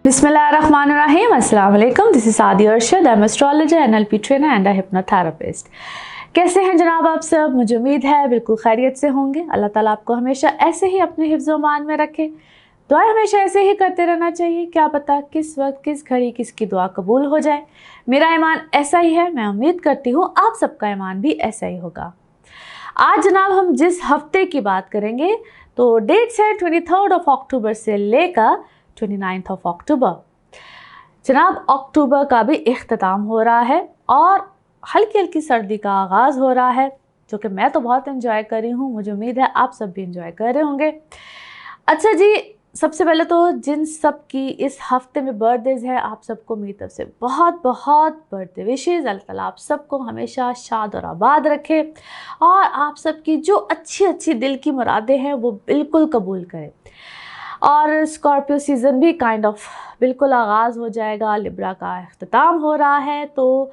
Bismillahirrahmanirrahim. Assalamu alaikum. This is Saadi Arshad. I'm astrologer, NLP trainer and a hypnotherapist. कैसे हैं जनाब आप सब? मुझे उम्मीद है बिल्कुल खैरियत से होंगे। अल्लाह ताला आपको हमेशा ऐसे ही अपने हिफ्ज़ व मान में रखे। दुआ हमेशा ऐसे ही करते रहना चाहिए। क्या पता किस वक्त किस घड़ी किसकी दुआ कबूल हो जाए। मेरा ईमान ऐसा ही है। मैं उम्मीद करती हूँ आप सबका ईमान भी ऐसा ही होगा। आज जनाब हम जिस हफ्ते की बात करेंगे तो डेट्स है 23 अक्टूबर से लेकर 29 अक्टूबर। जनाब अक्टूबर का भी इख्तिताम हो रहा है और हल्की हल्की सर्दी का आगाज़ हो रहा है, जो कि मैं तो बहुत एंजॉय कर रही हूँ। मुझे उम्मीद है आप सब भी एंजॉय कर रहे होंगे। अच्छा जी, सबसे पहले तो जिन सब की इस हफ्ते में बर्थडेज है, आप सबको मेरी तरफ से बहुत बहुत बर्थडे विशेज़। अल्लाह ताला आप सबको हमेशा शाद और आबाद रखे और आप सबकी जो अच्छी अच्छी दिल की मुरादें हैं वो बिल्कुल कबूल करे। और स्कॉर्पियो सीज़न भी काइंड ऑफ बिल्कुल आगाज़ हो जाएगा। लिब्रा का इख्तिताम हो रहा है। तो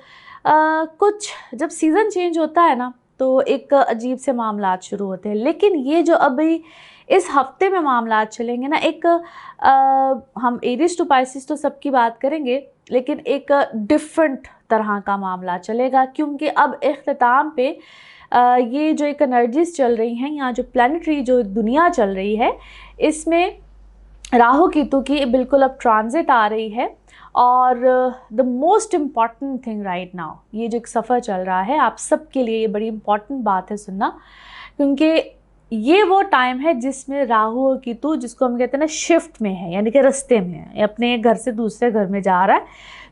कुछ जब सीज़न चेंज होता है ना तो एक अजीब से मामलात शुरू होते हैं, लेकिन ये जो अभी इस हफ्ते में मामलात चलेंगे ना, एक हम एरीज टू पाइसिस तो सबकी बात करेंगे, लेकिन एक डिफरेंट तरह का मामला चलेगा, क्योंकि अब इख्तिताम पे ये जो एक एनर्जीज चल रही हैं, यहाँ जो प्लानिटरी जो दुनिया चल रही है, इसमें राहु केतु की बिल्कुल अब ट्रांजिट आ रही है। और the most important thing right now, ये जो एक सफ़र चल रहा है आप सब के लिए, ये बड़ी इम्पॉर्टेंट बात है सुनना, क्योंकि ये वो टाइम है जिसमें राहु और केतु, जिसको हम कहते हैं ना, शिफ्ट में है, यानी कि रास्ते में है, अपने एक घर से दूसरे घर में जा रहा है।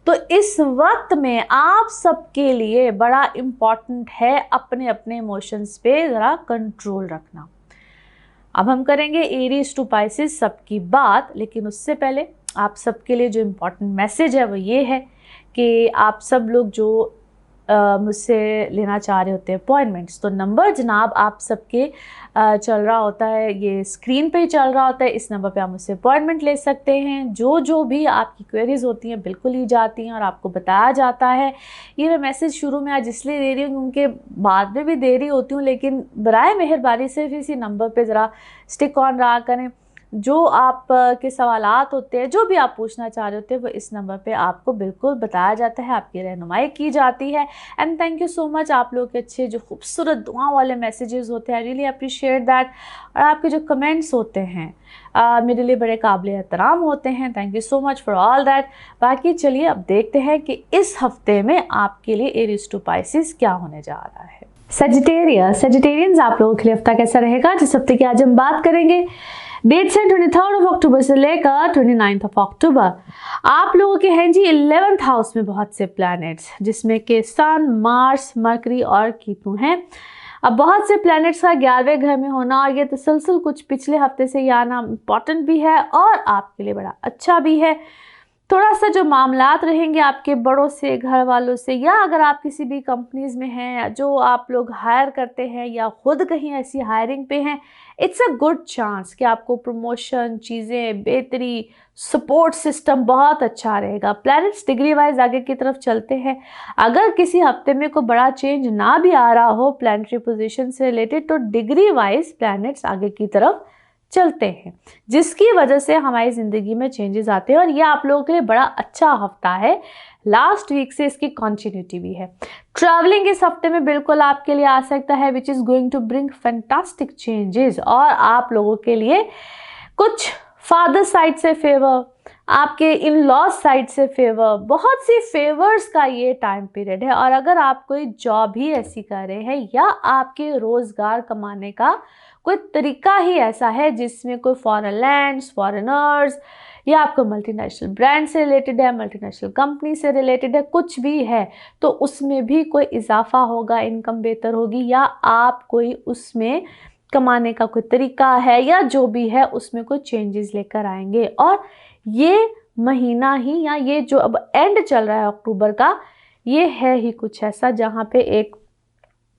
तो इस वक्त में आप सबके लिए बड़ा इम्पॉर्टेंट है अपने अपने इमोशंस पे ज़रा कंट्रोल रखना। अब हम करेंगे एरीज टू पाइसिस सबकी बात, लेकिन उससे पहले आप सबके लिए जो इम्पोर्टेंट मैसेज है वो ये है कि आप सब लोग जो मुझसे लेना चाह रहे होते हैं अपॉइंटमेंट्स, तो नंबर जनाब आप सबके चल रहा होता है, ये स्क्रीन पे ही चल रहा होता है। इस नंबर पे आप मुझसे अपॉइंटमेंट ले सकते हैं। जो भी आपकी क्वेरीज होती हैं बिल्कुल ही जाती हैं और आपको बताया जाता है। ये मैं मैसेज शुरू में आज इसलिए दे रही हूँ क्योंकि बाद में भी दे रही होती हूँ, लेकिन बराए मेहरबानी सिर्फ इसी नंबर पर ज़रा स्टिक ऑन रहा करें। जो आप के सवालात होते हैं, जो भी आप पूछना चाह रहे होते हैं, वो इस नंबर पे आपको बिल्कुल बताया जाता है, आपकी रहनुमाई की जाती है। And thank you so much, आप लोग के अच्छे जो खूबसूरत दुआओं वाले मैसेजेस होते हैं, आई रियली अप्रिशिएट दैट। और आपके जो कमेंट्स होते हैं मेरे लिए बड़े काबिल एहतराम होते हैं। Thank you so much for all that. बाकी चलिए अब देखते हैं कि इस हफ्ते में आपके लिए एरीज टू पाइसिस क्या होने जा रहा है। सेजिटेरियंस, आप लोगों के लिए हफ्ता कैसा रहेगा, जिस हफ्ते की आज हम बात करेंगे। डेट्स हैं 23 अक्टूबर से लेकर 29 अक्टूबर। आप लोगों के हैं जी 11th हाउस में बहुत से प्लैनेट्स, जिसमें कि सन, मार्स, मरकरी और केतु हैं। अब बहुत से प्लैनेट्स का 11वें घर में होना और ये तसलसल कुछ पिछले हफ्ते से ये आना इम्पॉर्टेंट भी है और आपके लिए बड़ा अच्छा भी है। थोड़ा सा जो मामलात रहेंगे आपके बड़ों से, घर वालों से, या अगर आप किसी भी कंपनीज में हैं, जो आप लोग हायर करते हैं या खुद कहीं ऐसी हायरिंग पे हैं, इट्स अ गुड चांस कि आपको प्रमोशन, चीज़ें, बेहतरी, सपोर्ट सिस्टम बहुत अच्छा रहेगा। प्लैनेट्स डिग्री वाइज आगे की तरफ चलते हैं। अगर किसी हफ्ते में कोई बड़ा चेंज ना भी आ रहा हो प्लैनेटरी पोजीशन से रिलेटेड, तो डिग्री वाइज प्लैनेट्स आगे की तरफ चलते हैं, जिसकी वजह से हमारी ज़िंदगी में चेंजेस आते हैं और ये आप लोगों के लिए बड़ा अच्छा हफ्ता है। लास्ट वीक से इसकी कंटिन्यूटी भी है। ट्रैवलिंग इस हफ्ते में बिल्कुल आपके लिए आ सकता है, which is going to bring fantastic changes. और आप लोगों के लिए कुछ फादर साइड से फेवर, आपके इन लॉज साइड से फेवर, बहुत सी फेवर्स का ये टाइम पीरियड है। और अगर आप कोई जॉब ही ऐसी कर रहे हैं या आपके रोज़गार कमाने का कोई तरीका ही ऐसा है जिसमें कोई फॉरेन लैंड्स, फॉरेनर्स, या आपको मल्टीनेशनल ब्रांड से रिलेटेड है, मल्टीनेशनल कंपनी से रिलेटेड है, कुछ भी है, तो उसमें भी कोई इजाफा होगा, इनकम बेहतर होगी, या आप कोई उसमें कमाने का कोई तरीका है या जो भी है उसमें कोई चेंजेस लेकर आएंगे। और ये महीना ही, या ये जो अब एंड चल रहा है अक्टूबर का, ये है ही कुछ ऐसा जहाँ पे एक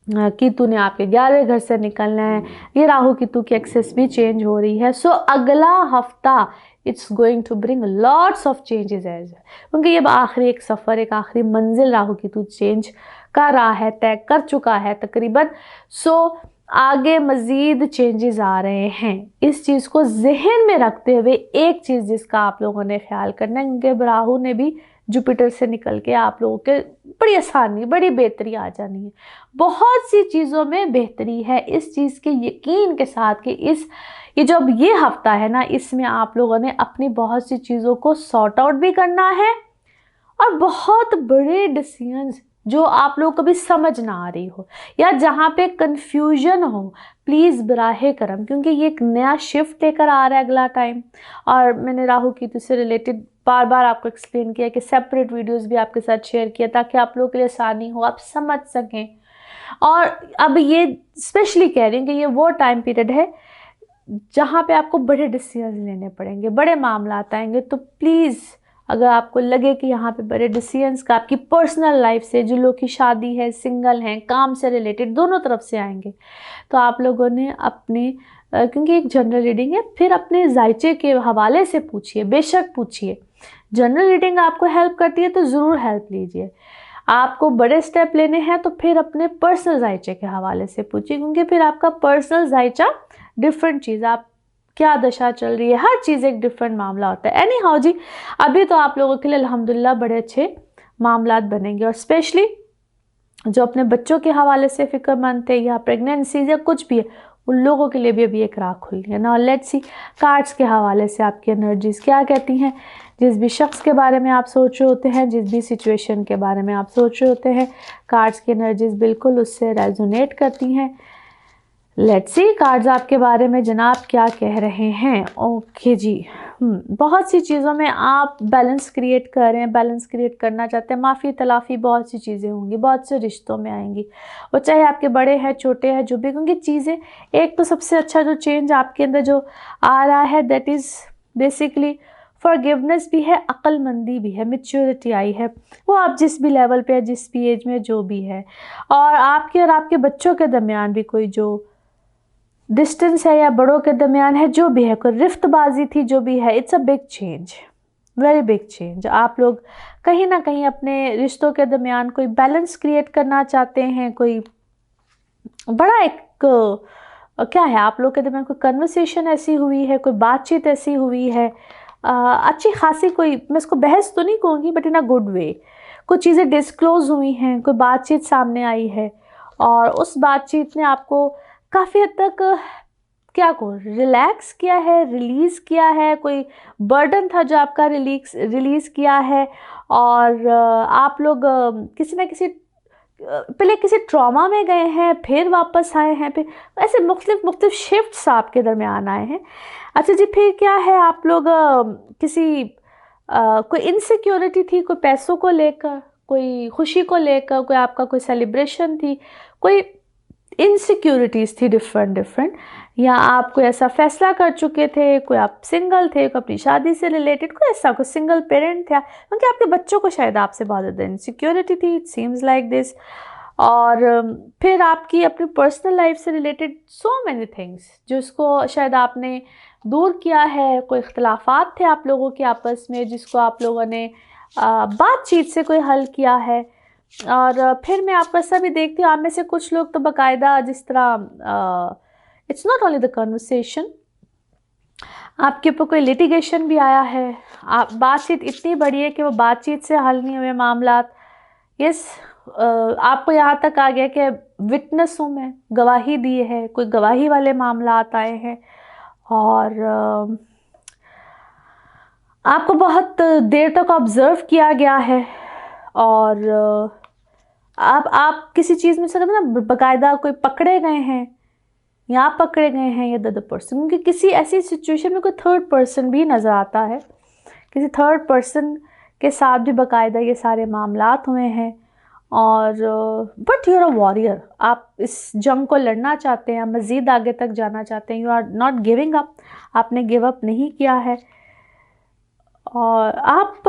केतु ने आपके 11वें घर से निकलना है। ये राहु केतु की एक्सेस भी चेंज हो रही है। सो अगला हफ्ता it's going to bring lots of changes as, क्योंकि ये आखिरी एक सफ़र, एक आखिरी मंजिल राहु केतु चेंज कर रहा है, तय कर चुका है तकरीबन। सो आगे मज़ीद चेंजेस आ रहे हैं। इस चीज़ को जहन में रखते हुए एक चीज़ जिसका आप लोगों ने ख्याल करना है, क्योंकि राहु ने भी जुपिटर से निकल के आप लोगों के बड़ी आसानी, बड़ी बेहतरी आ जानी है। बहुत सी चीज़ों में बेहतरी है, इस चीज़ के यकीन के साथ कि ये जो अब ये हफ्ता है ना, इसमें आप लोगों ने अपनी बहुत सी चीज़ों को सॉर्ट आउट भी करना है, और बहुत बड़े डिसीजंस जो आप लोगों को भी समझ ना आ रही हो या जहाँ पे कंफ्यूजन हो, प्लीज़ बराहे करम, क्योंकि ये एक नया शिफ्ट लेकर आ रहा है अगला टाइम। और मैंने राहु केतु से रिलेटेड बार बार आपको एक्सप्लेन किया कि सेपरेट वीडियोस भी आपके साथ शेयर किया ताकि आप लोगों के लिए आसानी हो, आप समझ सकें। और अब ये स्पेशली कह रही हूँ कि ये वो टाइम पीरियड है जहाँ पे आपको बड़े डिसीजन लेने पड़ेंगे, बड़े मामला आएंगे। तो प्लीज़ अगर आपको लगे कि यहाँ पे बड़े डिसीजंस का आपकी पर्सनल लाइफ से, जो लोग की शादी है, सिंगल हैं, काम से रिलेटेड, दोनों तरफ से आएंगे, तो आप लोगों ने अपने क्योंकि एक जनरल रीडिंग है, फिर अपने जायचे के हवाले से पूछिए, बेशक पूछिए। जनरल रीडिंग आपको हेल्प करती है तो ज़रूर हेल्प लीजिए। आपको बड़े स्टेप लेने हैं तो फिर अपने पर्सनल जायचे के हवाले से पूछिए, क्योंकि फिर आपका पर्सनल जायचा डिफरेंट चीज़, आप क्या दशा चल रही है, हर चीज़ एक डिफरेंट मामला होता है। एनी हाउ जी, अभी तो आप लोगों के लिए अल्हम्दुलिल्लाह बड़े अच्छे मामलात बनेंगे, और स्पेशली जो अपने बच्चों के हवाले से फिक्रमंद थे या प्रेगनेंसी या कुछ भी है, उन लोगों के लिए भी अभी एक राह खुल है ना। लेट्स सी कार्ड्स के हवाले से आपकी एनर्जीज क्या कहती हैं। जिस भी शख्स के बारे में आप सोच रहे होते हैं, जिस भी सिचुएशन के बारे में आप सोच रहे होते हैं, कार्ड्स की एनर्जीज बिल्कुल उससे रेजोनेट करती हैं। लेट्स सी कार्ड्स आपके बारे में जनाब क्या कह रहे हैं। ओके जी, बहुत सी चीज़ों में आप बैलेंस क्रिएट कर रहे हैं, बैलेंस क्रिएट करना चाहते हैं। माफ़ी तलाफ़ी बहुत सी चीज़ें होंगी, बहुत से रिश्तों में आएंगी, और चाहे आपके बड़े हैं, छोटे हैं, जो भी, क्योंकि चीज़ें, एक तो सबसे अच्छा जो चेंज आपके अंदर जो आ रहा है, दैट इज़ बेसिकली फॉरगिवनेस भी है, अक्लमंदी भी है, मैच्योरिटी आई है। वो आप जिस भी लेवल पे है, जिस भी एज में जो भी है, और आपके और आपके बच्चों के दरमियान भी कोई जो डिस्टेंस है या बड़ों के दरमियान है, जो भी है, कोई रिफ्तबाजी थी, जो भी है, it's a big change, very big change. आप लोग कहीं ना कहीं अपने रिश्तों के दरमियान कोई बैलेंस क्रिएट करना चाहते हैं, कोई बड़ा एक क्या है, आप लोग के दरमियान कोई कन्वर्सेशन ऐसी हुई है, कोई बातचीत ऐसी हुई है, अच्छी खासी, कोई, मैं इसको बहस तो नहीं कहूँगी, but in a good way, कुछ चीज़ें डिस्क्लोज हुई हैं, कोई बातचीत सामने आई है, और उस बातचीत ने आपको काफ़ी हद तक क्या को रिलैक्स किया है, रिलीज़ किया है। कोई बर्डन था जो आपका रिलीज़ किया है, और आप लोग किसी न किसी पहले किसी ट्रॉमा में गए हैं, फिर वापस आए हैं, फिर ऐसे मुख्तलिफ शिफ्ट्स आपके दरमियान आए हैं। अच्छा जी, फिर क्या है, आप लोग किसी कोई इनसिक्योरिटी थी, कोई पैसों को लेकर, कोई खुशी को लेकर, कोई आपका कोई सेलिब्रेशन थी, कोई इनसिक्योरिटीज़ थी डिफरेंट, या आप कोई ऐसा फैसला कर चुके थे, कोई आप सिंगल थे, कोई अपनी शादी से रिलेटेड, कोई ऐसा, कोई सिंगल पेरेंट था, क्योंकि आपके बच्चों को शायद आपसे बहुत ज़्यादा इनसिक्योरिटी थी, इट सीम्स लाइक दिस। और फिर आपकी अपनी पर्सनल लाइफ से रिलेटेड सो मैनी थिंग्स जिसको शायद आपने दूर किया है, कोई इख्तलाफात थे आप लोगों के आपस में, जिसको आप लोगों ने बातचीत से कोई हल किया है। और फिर मैं आपको ऐसा भी देखती हूँ, आप में से कुछ लोग तो बाकायदा, जिस तरह it's not only the conversation, आपके ऊपर कोई लिटिगेशन भी आया है, आप बातचीत इतनी बड़ी है कि वो बातचीत से हल नहीं हुए मामलात। यस, आपको यहाँ तक आ गया कि विटनेसों में गवाही दी है, कोई गवाही वाले मामलात आए हैं, और आपको बहुत देर तक ऑब्ज़र्व किया गया है, और आप किसी चीज़ में से कहते हैं ना, बाकायदा कोई पकड़े गए हैं, या आप पकड़े गए हैं, या द अदर पर्सन, क्योंकि किसी ऐसी सिचुएशन में कोई थर्ड पर्सन भी नज़र आता है, किसी थर्ड पर्सन के साथ भी बाकायदा ये सारे मामलात हुए हैं। और but you are a warrior, आप इस जंग को लड़ना चाहते हैं, मज़ीद आगे तक जाना चाहते हैं, you are not giving up, आपने गिव अप नहीं किया है, और आप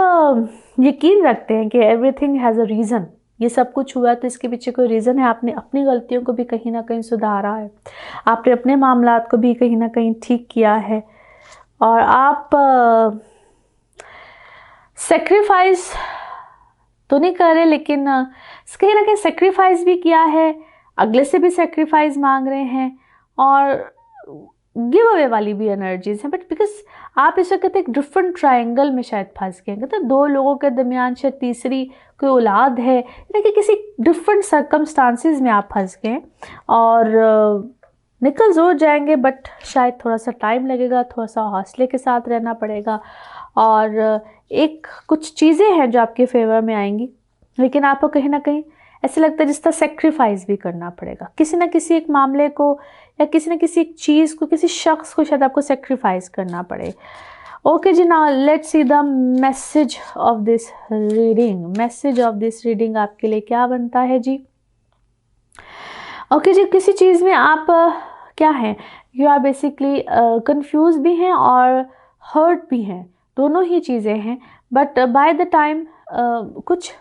यकीन रखते हैं कि एवरीथिंग हैज़ अ रीज़न, ये सब कुछ हुआ तो इसके पीछे कोई रीज़न है। आपने अपनी गलतियों को भी कहीं ना कहीं सुधारा है, आपने अपने मामलात को भी कहीं ना कहीं ठीक किया है, और आप सेक्रीफाइस तो नहीं कर रहे, लेकिन कहीं ना कहीं सेक्रीफाइस भी किया है अगले से भी सेक्रीफाइस मांग रहे हैं और गिव अवे वाली भी एनर्जीज हैं, बट बिकॉज आप इस वक्त एक डिफरेंट ट्रायंगल में शायद फंस गए हैं। तो दो लोगों के दरमियान शायद तीसरी कोई औलाद है, यानी कि किसी डिफरेंट सर्कमस्टांसिस में आप फंस गए और निकल ज़रूर जाएंगे, बट शायद थोड़ा सा टाइम लगेगा, थोड़ा सा हौसले के साथ रहना पड़ेगा और एक कुछ चीज़ें हैं जो आपके फेवर में आएंगी, लेकिन आपको कहीं ना कहीं ऐसे लगता है जिसका सेक्रीफाइस भी करना पड़ेगा किसी ना किसी एक मामले को, या किसी न किसी एक चीज़ को, किसी शख्स को शायद आपको सेक्रीफाइस करना पड़े। ओके जी, now let's see the message of this reading. Message of this reading आपके लिए क्या बनता है जी? ओके जी, किसी चीज़ में आप क्या हैं, यू आर बेसिकली कंफ्यूज भी हैं और हर्ट भी हैं, दोनों ही चीज़ें हैं, बट बाय द टाइम कुछ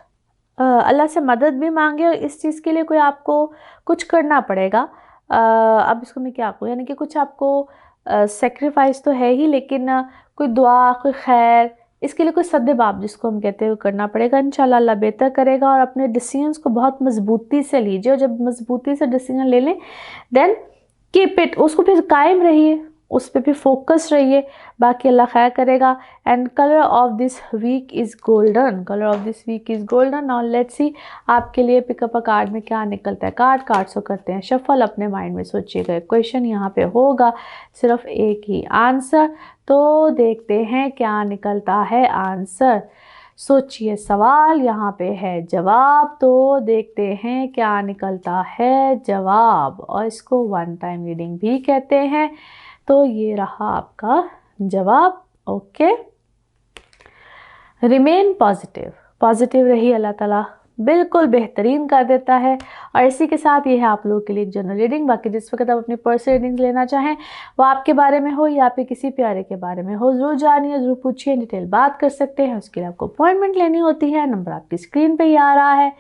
अल्लाह से मदद भी मांगे और इस चीज़ के लिए कोई आपको कुछ करना पड़ेगा। अब इसको मैं क्या कहूँ, यानी कि कुछ आपको सेक्रीफाइस तो है ही, लेकिन कोई दुआ, कोई खैर, इसके लिए कोई सद्देबाब जिसको हम कहते हैं वो करना पड़ेगा। इंशाल्लाह अल्लाह बेहतर करेगा और अपने डिसीजंस को बहुत मजबूती से लीजिए, और जब मजबूती से डिसीजन ले लें देन कीप इट, उसको फिर कायम रहिए, उस पर भी फोकस रहिए, बाकी अल्लाह खैर करेगा। And colour of this week is golden, colour of this week is golden. Now let's see आपके लिए पिकअप अ कार्ड में क्या निकलता है। कार्ड्स को करते हैं शफल, अपने माइंड में सोचिएगा। क्वेश्चन यहाँ पे होगा सिर्फ एक ही आंसर, तो देखते हैं क्या निकलता है आंसर। सोचिए सवाल, यहाँ पे है जवाब, तो देखते हैं क्या निकलता है जवाब। और इसको वन टाइम रीडिंग भी कहते हैं। तो ये रहा आपका जवाब। ओके, रिमेन पॉजिटिव, पॉजिटिव रही, अल्लाह ताला बिल्कुल बेहतरीन कर देता है। और इसी के साथ ये है आप लोगों के लिए जनरल रीडिंग। बाकी जिस वक्त आप अपनी पर्सनल रीडिंग लेना चाहें, वो आपके बारे में हो या आपके किसी प्यारे के बारे में हो, ज़रूर जानिए, ज़रूर पूछिए, डिटेल बात कर सकते हैं। उसके लिए आपको अपॉइंटमेंट लेनी होती है। नंबर आपकी स्क्रीन पर ही आ रहा है,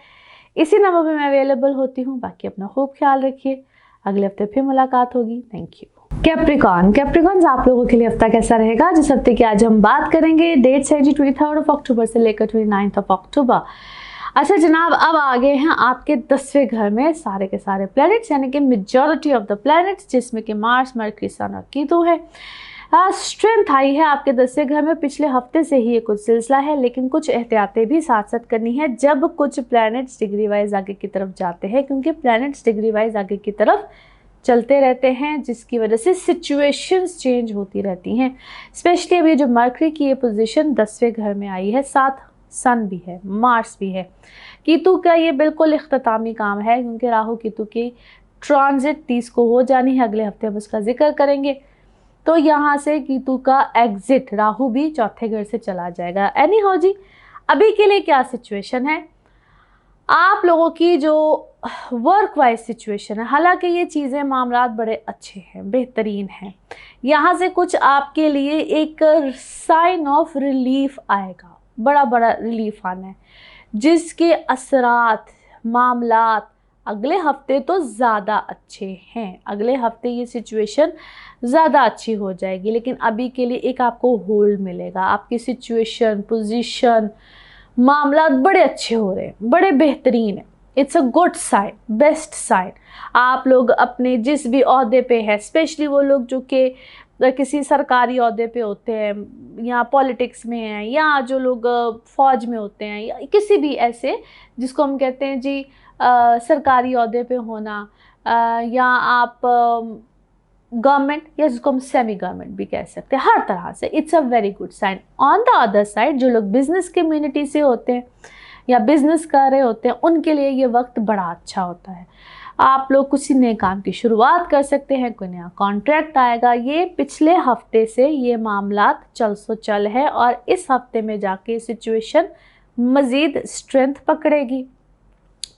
इसी नंबर पर मैं अवेलेबल होती हूँ। बाकी अपना खूब ख्याल रखिए, अगले हफ्ते फिर मुलाकात होगी। Thank you. कैप्रिकॉन्स, आप लोगों के लिए हफ्ता कैसा रहेगा, जिस हफ्ते की आज हम बात करेंगे। डेट्स है जी 23 अक्टूबर से लेकर 29 अक्टूबर। अच्छा जनाब, अब आ गए हैं आपके 10वें घर में सारे के सारे प्लैनेट्स, यानी कि मेजॉरिटी ऑफ द प्लैनेट्स, जिसमें कि मार्स, मरकरी, सन और कीतु है। स्ट्रेंथ आई है आपके 10वें घर में। पिछले हफ्ते से ही ये कुछ सिलसिला है, लेकिन कुछ एहतियातें भी साथ साथ करनी है जब कुछ प्लैनेट्स डिग्री वाइज आगे की तरफ जाते हैं, क्योंकि प्लैनेट्स डिग्री वाइज आगे की तरफ चलते रहते हैं, जिसकी वजह से सिचुएशंस चेंज होती रहती हैं। स्पेशली अभी जो मरकरी की ये पोजीशन 10वें घर में आई है, साथ सन भी है, मार्स भी है। कीतु का ये बिल्कुल इख्तितामी काम है, क्योंकि राहु कीतु की ट्रांजिट 30 को हो जानी है, अगले हफ्ते हम उसका जिक्र करेंगे। तो यहाँ से कीतु का एग्जिट, राहु भी चौथे घर से चला जाएगा। एनी हो जी, अभी के लिए क्या सिचुएशन है आप लोगों की, जो वर्क वाइज सिचुएशन है, हालांकि ये चीज़ें मामलात बड़े अच्छे हैं, बेहतरीन हैं। यहाँ से कुछ आपके लिए एक साइन ऑफ रिलीफ आएगा, बड़ा बड़ा रिलीफ आना है, जिसके असरात मामलात अगले हफ्ते तो ज़्यादा अच्छे हैं। अगले हफ्ते ये सिचुएशन ज़्यादा अच्छी हो जाएगी, लेकिन अभी के लिए एक आपको होल्ड मिलेगा। आपकी सिचुएशन, पोजीशन, मामला बड़े अच्छे हो रहे हैं, बड़े बेहतरीन है। It's a good sign, best sign. आप लोग अपने जिस भी ओहदे पे है, स्पेशली वो लोग जो कि किसी सरकारी ओहदे पे होते हैं, या पॉलिटिक्स में हैं, या जो लोग फ़ौज में होते हैं, या किसी भी ऐसे जिसको हम कहते हैं जी सरकारी ओहदे पे होना, या आप गवर्नमेंट, या जिसको हम सेमी गवर्नमेंट भी कह सकते हैं, हर तरह से it's a very good sign. On the other side, जो लोग बिजनेस कम्युनिटी से होते हैं या बिजनेस कर रहे होते हैं, उनके लिए ये वक्त बड़ा अच्छा होता है। आप लोग कुछ नए काम की शुरुआत कर सकते हैं, कोई नया कॉन्ट्रैक्ट आएगा। ये पिछले हफ्ते से ये मामलात चल सो चल है, और इस हफ्ते में जाके सिचुएशन मज़ीद स्ट्रेंथ पकड़ेगी।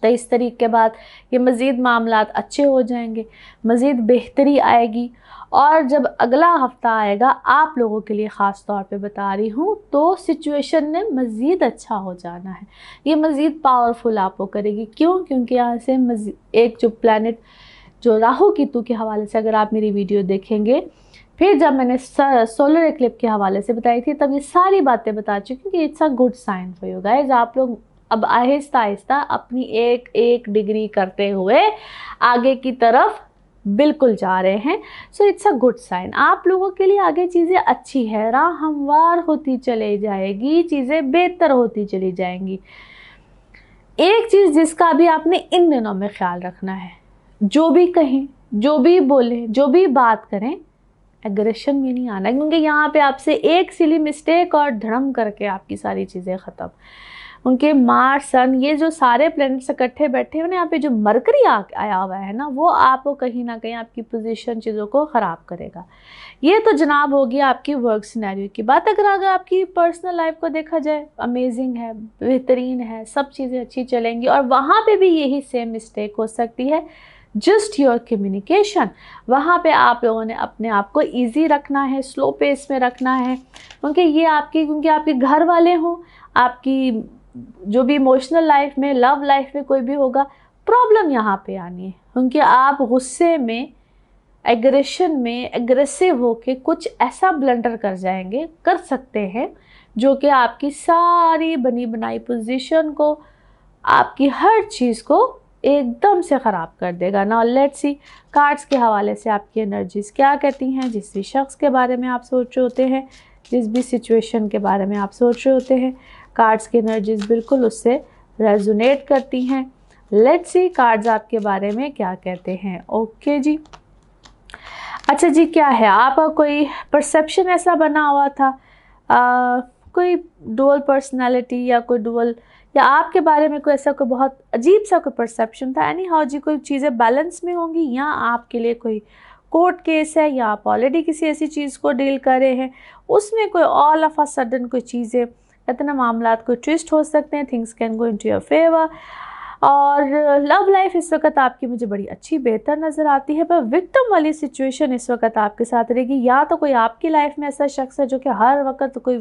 23 तारीख के बाद ये मज़ीद मामलात अच्छे हो जाएंगे, मज़ीद बेहतरी आएगी। और जब अगला हफ्ता आएगा, आप लोगों के लिए ख़ास तौर पे बता रही हूँ, तो सिचुएशन ने मज़ीद अच्छा हो जाना है। ये मज़ीद पावरफुल आपको करेगी। क्यों? क्योंकि यहाँ से एक जो प्लैनेट जो राहु कीतु के हवाले से, अगर आप मेरी वीडियो देखेंगे, फिर जब मैंने सोलर एक्लिप्स के हवाले से बताई थी, तब ये सारी बातें बता चुकी कि it's a good sign for you guys. आप लोग अब आहिस्ता आहिस्ता अपनी एक एक डिग्री करते हुए आगे की तरफ बिल्कुल जा रहे हैं। So it's a good sign, आप लोगों के लिए आगे चीज़ें अच्छी है, राह हमवार होती चली जाएगी, चीज़ें बेहतर होती चली जाएंगी। एक चीज़ जिसका भी आपने इन दिनों में ख्याल रखना है, जो भी कहें, जो भी बोलें, जो भी बात करें, एग्रेशन में नहीं आना, क्योंकि यहाँ पे आपसे एक सिली मिस्टेक और धड़म करके आपकी सारी चीज़ें ख़त्म। उनके मार्स सन ये जो सारे प्लैनेट्स इकट्ठे बैठे हुए ना, यहाँ पे जो मरकरी आया हुआ है ना, वो आपको कहीं ना कहीं आपकी पोजीशन चीज़ों को ख़राब करेगा। ये तो जनाब होगी आपकी वर्क सिनेरियो की बात। अगर आपकी पर्सनल लाइफ को देखा जाए, अमेजिंग है, बेहतरीन है, सब चीज़ें अच्छी चलेंगी, और वहाँ पे भी यही सेम मिस्टेक हो सकती है, जस्ट योर कम्युनिकेशन। वहाँ पे आप लोगों ने अपने आप को ईजी रखना है, स्लो पेस में रखना है, क्योंकि आपके घर वाले हों, आपकी जो भी इमोशनल लाइफ में, लव लाइफ में कोई भी होगा, प्रॉब्लम यहाँ पे आनी है, क्योंकि आप गुस्से में, एग्रेशन में, एग्रेसिव होके कुछ ऐसा ब्लंडर कर सकते हैं जो कि आपकी सारी बनी बनाई पोजीशन को, आपकी हर चीज़ को एकदम से ख़राब कर देगा। नाउ लेट्स सी कार्ड्स के हवाले से आपकी एनर्जीज क्या कहती हैं। जिस भी शख्स के बारे में आप सोच रहे होते हैं, जिस भी सिचुएशन के बारे में आप सोच रहे होते हैं, कार्ड्स की एनर्जीज बिल्कुल उससे रेजोनेट करती हैं। लेट्स सी कार्ड्स आपके बारे में क्या कहते हैं। ओके जी, अच्छा जी, क्या है आपका कोई परसेप्शन ऐसा बना हुआ था, कोई डुअल पर्सनालिटी या कोई डुअल, या आपके बारे में कोई ऐसा कोई बहुत अजीब सा कोई परसेप्शन था। एनी हाउ जी, कोई चीज़ें बैलेंस में होंगी, या आपके लिए कोई कोर्ट केस है, या आप ऑलरेडी किसी ऐसी चीज़ को डील कर रहे हैं, उसमें कोई ऑल ऑफ अ सडन कोई चीज़ें, इतना मामला कोई ट्विस्ट हो सकते हैं, things can go into your favour. और लव लाइफ इस वक्त आपकी मुझे बड़ी अच्छी बेहतर नज़र आती है, पर विक्टिम वाली सिचुएशन इस वक्त आपके साथ रहेगी। या तो कोई आपकी लाइफ में ऐसा शख्स है जो कि हर वक्त कोई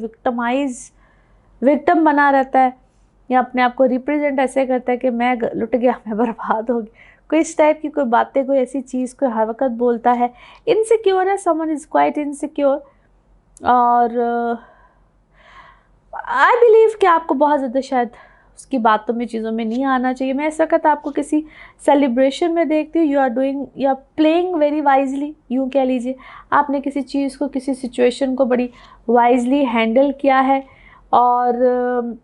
विक्टिम बना रहता है, या अपने आप को रिप्रेजेंट ऐसे करता है कि मैं लुट गया, मैं बर्बाद हो गया, कोई इस टाइप की कोई बातें, कोई ऐसी चीज़ कोई हर वक्त बोलता है, इनसिक्योर है, समवन इज़ क्वाइट इनसिक्योर। और आई बिलीव कि आपको बहुत ज़्यादा शायद उसकी बातों में, चीज़ों में नहीं आना चाहिए। मैं इस वक्त आपको किसी सेलिब्रेशन में देखती हूँ, you are playing very wisely, यूँ कह लीजिए आपने किसी चीज़ को, किसी सिचुएशन को बड़ी वाइजली हैंडल किया है। और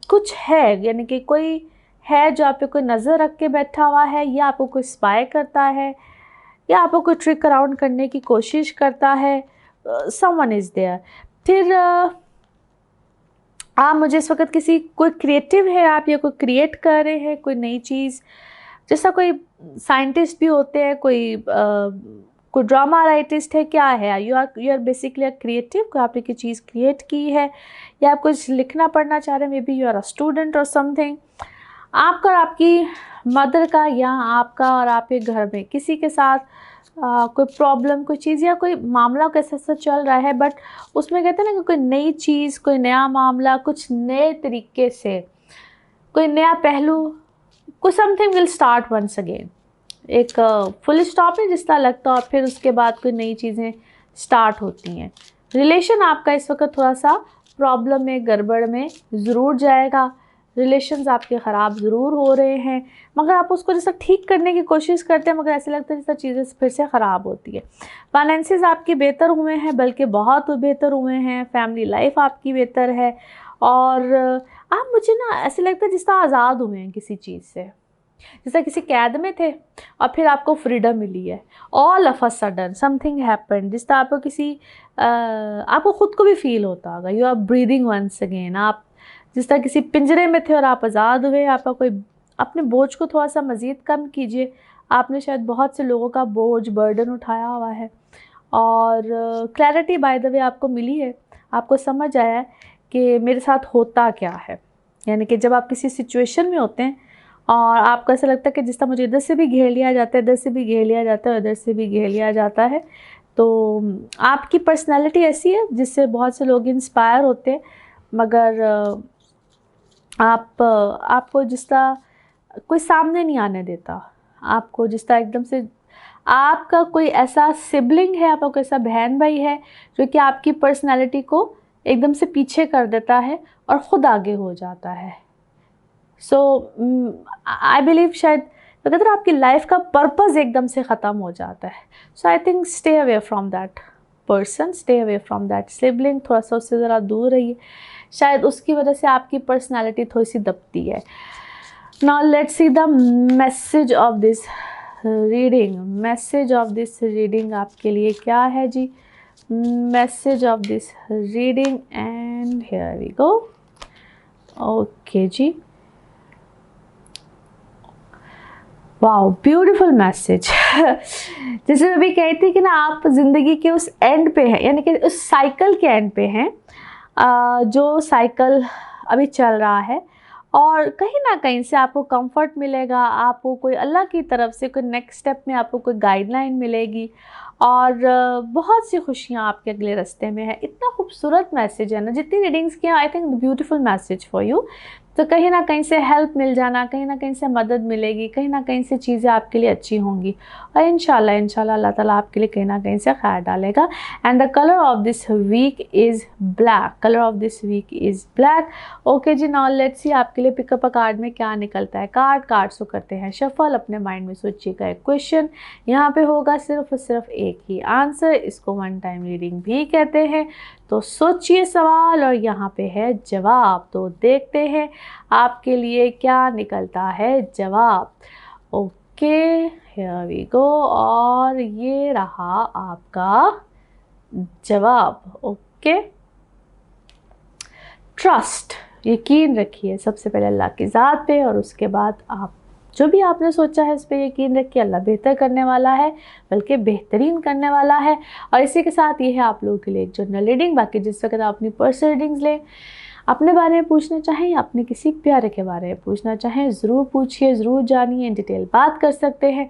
कुछ है, यानी कि कोई है जो आप पे कोई नज़र रख के बैठा हुआ है, या आपको कोई स्पाई करता है, या आपको कोई ट्रिक अराउंड करने की कोशिश करता है, समवन इज़ देयर। फिर आप मुझे इस वक्त कोई क्रिएटिव है आप, या कोई क्रिएट कर रहे हैं कोई नई चीज़, जैसा कोई साइंटिस्ट भी होते हैं, कोई ड्रामा राइटिस्ट है, क्या है, you are basically a creative, कोई आपने कोई चीज़ क्रिएट की है, या आप कुछ लिखना पढ़ना चाह रहे हैं, maybe you are a student और समथिंग। आपका और आपकी मदर का, या आपका और आपके घर में किसी के साथ कोई प्रॉब्लम, कोई चीज़ या कोई मामला कैसा सा चल रहा है, बट उसमें कहते हैं ना कि कोई नई चीज़, कोई नया मामला, कुछ नए तरीके से, कोई नया पहलू, कोई something will start once again. एक फुल स्टॉप है जिस तरह लगता है, और फिर उसके बाद कोई नई चीज़ें स्टार्ट होती हैं। रिलेशन आपका इस वक्त थोड़ा सा प्रॉब्लम में, गड़बड़ में ज़रूर जाएगा, रिलेशंस आपके ख़राब ज़रूर हो रहे हैं, मगर आप उसको जैसा ठीक करने की कोशिश करते हैं, मगर ऐसे लगता है जैसा चीज़ें फिर से ख़राब होती है। फाइनेंसेस आपके बेहतर हुए हैं, बल्कि बहुत बेहतर हुए हैं, फैमिली लाइफ आपकी बेहतर है, और आप मुझे ना ऐसे लगता है जिस तरह आज़ाद हुए हैं किसी चीज़ से, जैसा किसी कैद में थे और फिर आपको फ्रीडम मिली है, all of a sudden something happen, जिस तरह आपको आपको ख़ुद को भी फील होता होगा, you are breathing once again. आप जिस तरह किसी पिंजरे में थे और आप आज़ाद हुए, आपका कोई, अपने बोझ को थोड़ा सा मज़ीद कम कीजिए। आपने शायद बहुत से लोगों का बोझ, बर्डन उठाया हुआ है, और क्लैरिटी बाय द वे आपको मिली है, आपको समझ आया है कि मेरे साथ होता क्या है। यानी कि जब आप किसी सिचुएशन में होते हैं और आपको ऐसा लगता है कि जिस तरह मुझे इधर से भी घेर लिया जाता है, इधर से भी घेर लिया जाता है, इधर से भी घेर लिया जाता है, तो आपकी पर्सनैलिटी ऐसी है जिससे बहुत से लोग इंस्पायर होते हैं, मगर आपको जिस तरह कोई सामने नहीं आने देता, आपको जिस तरह एकदम से आपका कोई ऐसा सिबलिंग है, आपका कोई ऐसा बहन भाई है जो कि आपकी पर्सनालिटी को एकदम से पीछे कर देता है और ख़ुद आगे हो जाता है। सो आई बिलीव शायद तो कहते हैं आपकी लाइफ का पर्पस एकदम से ख़त्म हो जाता है। So I think stay away from that person, stay away from that sibling, थोड़ा सा उससे ज़रा दूर रहिए, शायद उसकी वजह से आपकी पर्सनैलिटी थोड़ी सी दबती है। Now let's see the message of this reading. Message of this reading आपके लिए क्या है जी? Message of this reading and here we go. Okay जी, वाओ ब्यूटीफुल मैसेज। जैसे मैं भी कही थी कि ना आप ज़िंदगी के उस एंड पे हैं, यानी कि उस साइकिल के एंड पे हैं, जो साइकिल अभी चल रहा है, और कहीं ना कहीं से आपको कंफर्ट मिलेगा, आपको कोई अल्लाह की तरफ से कोई नेक्स्ट स्टेप में आपको कोई गाइडलाइन मिलेगी, और बहुत सी खुशियाँ आपके अगले रास्ते में है। इतना खूबसूरत मैसेज है ना, जितनी रीडिंग्स किया I think beautiful message for you. तो कहीं ना कहीं से हेल्प मिल जाना, कहीं ना कहीं से मदद मिलेगी, कहीं ना कहीं से चीज़ें आपके लिए अच्छी होंगी, और इंशाल्लाह अल्लाह ताला आपके लिए कहीं ना कहीं से खैर डालेगा। And the colour of this week is black, colour of this week is black. Okay जी, नाउ लेट्स सी आपके लिए पिकअप अ कार्ड में क्या निकलता है। कार्ड्स को करते हैं शफल, अपने माइंड में सोचिएगा एक क्वेश्चन, यहाँ पे होगा सिर्फ और सिर्फ एक ही आंसर, इसको वन टाइम रीडिंग भी कहते हैं। तो सोचिए सवाल और यहाँ पे है जवाब, तो देखते हैं आपके लिए क्या निकलता है जवाब। ओके हियर वी गो, और ये रहा आपका जवाब। ओके, ट्रस्ट, यकीन रखिए सबसे पहले अल्लाह की ज़ात पे, और उसके बाद आप जो भी आपने सोचा है उस पर यकीन रखिए, अल्लाह बेहतर करने वाला है, बल्कि बेहतरीन करने वाला है। और इसी के साथ ये है आप लोगों के लिए एक जनरल रीडिंग। बाकी जिस वक्त आप अपनी पर्सनल रीडिंग्स लें, अपने बारे में पूछना चाहें या अपने किसी प्यारे के बारे में पूछना चाहें, ज़रूर पूछिए, ज़रूर जानिए, इन डिटेल बात कर सकते हैं।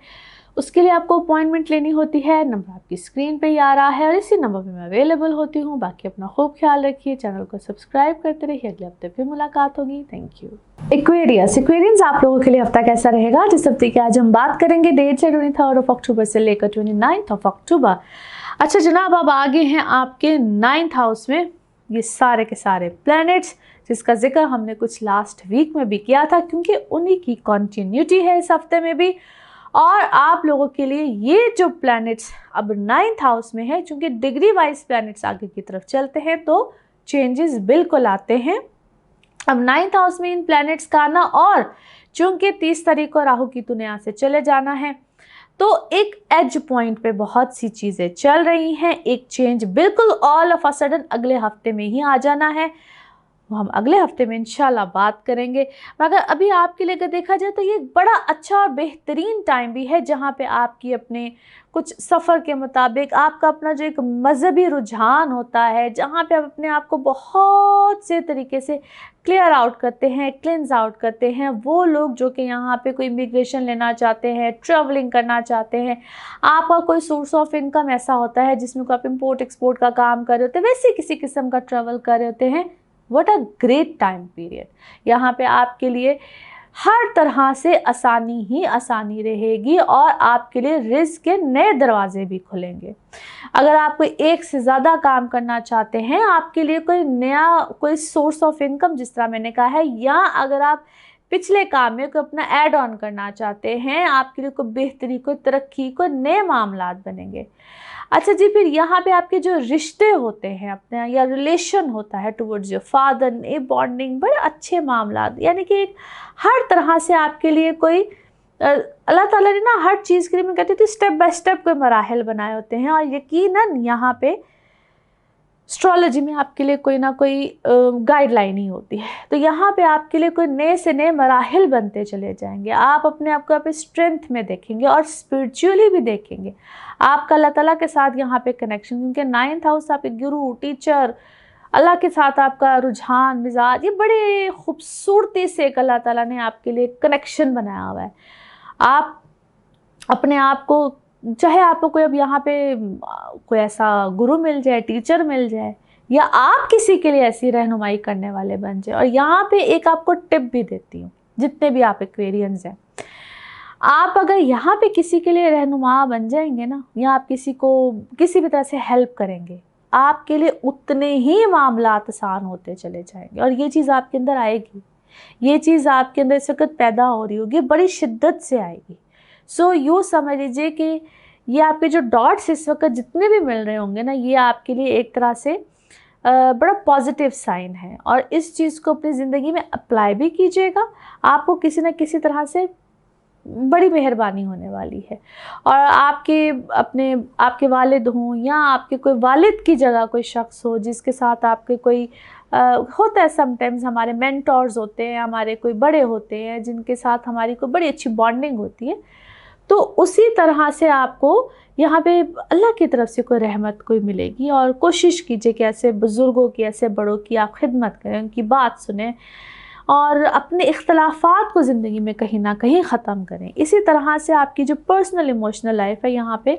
उसके लिए आपको अपॉइंटमेंट लेनी होती है, नंबर आपकी स्क्रीन पे ही आ रहा है, और इसी नंबर पे मैं अवेलेबल होती हूँ। बाकी अपना खूब ख्याल रखिए, चैनल को सब्सक्राइब करते रहिए, अगले हफ्ते फिर मुलाकात होगी। Thank you. एक्वेरियंस आप लोगों के लिए हफ्ता कैसा रहेगा? जिस हफ्ते की आज हम बात करेंगे, डेट है 23 अक्टूबर से लेकर 29 अक्टूबर। अच्छा जनाब, अब आगे हैं आपके 9th हाउस में ये सारे के सारे प्लैनेट्स, जिसका जिक्र हमने कुछ लास्ट वीक में भी किया था, क्योंकि उन्हीं की कॉन्टिन्यूटी है इस हफ्ते में भी। और आप लोगों के लिए ये जो प्लैनेट्स अब 9th हाउस में है, चूँकि डिग्री वाइज प्लैनेट्स आगे की तरफ चलते हैं तो चेंजेस बिल्कुल आते हैं। अब 9th हाउस में इन प्लैनेट्स का आना, और चूँकि 30 तारीख को राहु केतु ने यहाँ से चले जाना है, तो एक एज पॉइंट पे बहुत सी चीज़ें चल रही हैं। एक चेंज बिल्कुल ऑल ऑफ अ सडन अगले हफ्ते में ही आ जाना है, वो हम अगले हफ्ते में इंशाल्लाह बात करेंगे। मगर अभी आपके लिए अगर देखा जाए तो ये बड़ा अच्छा और बेहतरीन टाइम भी है, जहाँ पे आपकी अपने कुछ सफ़र के मुताबिक आपका अपना जो एक मजहबी रुझान होता है, जहाँ पे आप अपने आप को बहुत से तरीके से क्लियर आउट करते हैं, क्लिनज आउट करते हैं। वो लोग जो कि यहाँ पे कोई इमिग्रेशन लेना चाहते हैं, ट्रैवलिंग करना चाहते हैं, आपका कोई सोर्स ऑफ इनकम ऐसा होता है जिसमें आप इम्पोर्ट एक्सपोर्ट का काम कर रहे होते हैं, वैसे किसी किस्म का ट्रैवल कर रहे होते हैं, what a great time period. यहाँ पे आपके लिए हर तरह से आसानी ही आसानी रहेगी, और आपके लिए रिस्क के नए दरवाजे भी खुलेंगे। अगर आप कोई एक से ज़्यादा काम करना चाहते हैं, आपके लिए कोई नया कोई सोर्स ऑफ इनकम जिस तरह मैंने कहा है, या अगर आप पिछले काम में कोई अपना ऐड ऑन करना चाहते हैं, आपके लिए कोई बेहतरी, कोई तरक्की, कोई नए मामलात बनेंगे। अच्छा जी, फिर यहाँ पे आपके जो रिश्ते होते हैं अपने, या रिलेशन होता है towards your father, A bonding, बड़े अच्छे मामलात, यानी कि एक हर तरह से आपके लिए कोई अल्लाह ताला ने ना हर चीज़ के लिए, मैं कहती थी स्टेप बाय स्टेप कोई मराहल बनाए होते हैं। और यकीनन यहाँ पे एस्ट्रोलॉजी में आपके लिए कोई ना कोई गाइडलाइन ही होती है। तो यहाँ पे आपके लिए कोई नए से नए मराहिल बनते चले जाएंगे। आप अपने आप को आप स्ट्रेंथ में देखेंगे और स्पिरिचुअली भी देखेंगे। आपका अल्लाह ताला के साथ यहाँ पे कनेक्शन, क्योंकि 9th हाउस आपके गुरु, टीचर, अल्लाह के साथ आपका रुझान, मिजाज, ये बड़े खूबसूरती से एक अल्लाह ताला ने आपके लिए कनेक्शन बनाया हुआ है। आप अपने आप को, चाहे आपको कोई अब यहाँ पे कोई ऐसा गुरु मिल जाए, टीचर मिल जाए, या आप किसी के लिए ऐसी रहनुमाई करने वाले बन जाए। और यहाँ पे एक आपको टिप भी देती हूँ, जितने भी आप एक्वेरियंस हैं, आप अगर यहाँ पे किसी के लिए रहनुमा बन जाएंगे ना, या आप किसी को किसी भी तरह से हेल्प करेंगे, आपके लिए उतने ही मामलात आसान होते चले जाएंगे, और ये चीज़ आपके अंदर आएगी। ये चीज़ आपके अंदर इस वक्त पैदा हो रही होगी, बड़ी शिद्दत से आएगी। सो यूँ समझ लीजिए कि ये आपके जो डॉट्स इस वक्त जितने भी मिल रहे होंगे ना, ये आपके लिए एक तरह से बड़ा पॉजिटिव साइन है। और इस चीज़ को अपनी ज़िंदगी में अप्लाई भी कीजिएगा, आपको किसी न किसी तरह से बड़ी मेहरबानी होने वाली है। और आपके वालिद हों या आपके कोई वालिद की जगह कोई शख्स हो जिसके साथ आपके कोई होता है, समटाइम्स हमारे मेंटोर्स होते हैं, हमारे कोई बड़े होते हैं जिनके साथ हमारी कोई बड़ी अच्छी बॉन्डिंग होती है, तो उसी तरह से आपको यहाँ पे अल्लाह की तरफ से कोई रहमत कोई मिलेगी। और कोशिश कीजिए कि ऐसे बुज़ुर्गों की, ऐसे बड़ों की आप खिदमत करें, उनकी बात सुनें और अपने इख्तलाफात को ज़िंदगी में कहीं ना कहीं ख़त्म करें। इसी तरह से आपकी जो पर्सनल इमोशनल लाइफ है, यहाँ पे